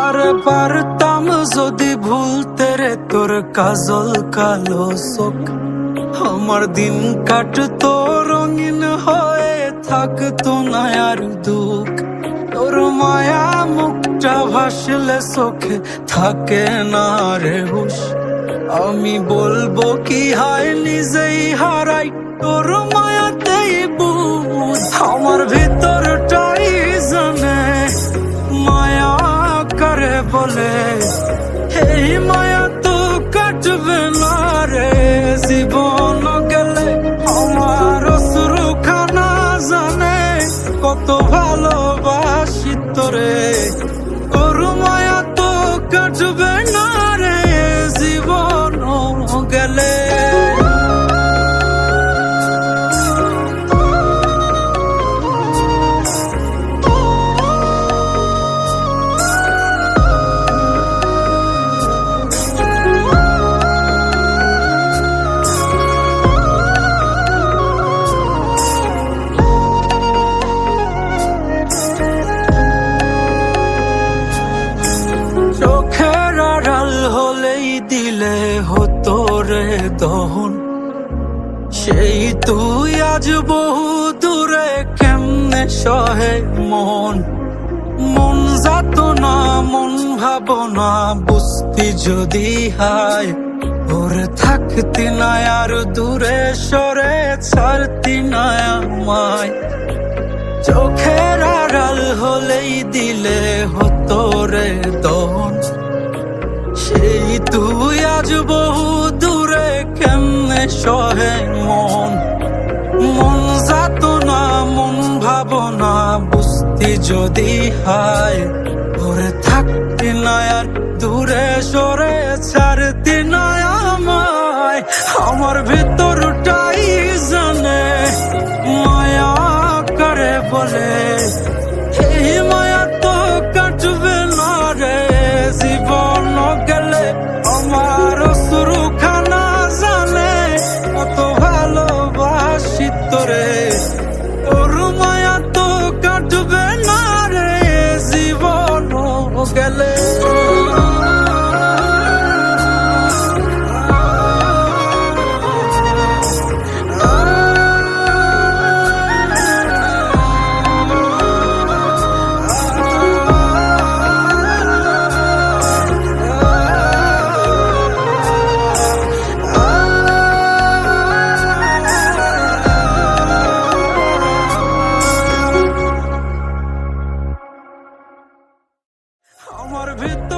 আরে পারতাম যদি ভুলতে রে তোর কাজল কালো চোখ, আমার দিন কাটতো রঙিন হয়ে থাকতো না আর দুঃখ। তোর মায়া মুখটা ভাসলে চোখে থাকে না রে হুশ, আমি বলবো কি হয় নিজেই হারাই তোর মায়াতেই বুঝ। আমার ভিতরটাই জানে মায়া করে বলে, এই মায়া তো কাটবে না রে জীবন গেলে। আমার অশ্রুখানা জানে কত ভালোবাসি তোরে, তোর মায়া তো কাটবে না রে জীবন গেলে। চোখের আড়াল হলেই দিলে হতো রে দহন, সেই তুই আজ বহু দূরে কেমনে সহে মন। মন যাত না মন ভাবনা বুঝতি যদি হায়, ওরে থাকতি না আর দূরে সরে ছাড়তি না আমায়। চোখের আড়াল হলেই দিলে হতো রে দহন, সেই তুই আজ বহু দূরে কেমনে সহে মন। মন যাত না মন ভাবনা বুঝতি যদি হায়, ওরে থাকতি না আর দূরে সরে ছাড়তি না আমায়। আমার ভিতরটাই জানে মায়া করে বলে, এই মায়া তো কাটবে না রে জীবন গেলে। আমার অশ্রুখানা জানে কত ভালোবাসি তোরে, তোর মায়া তো কাটবে না রে জীবন গেলে। আমার ভিতর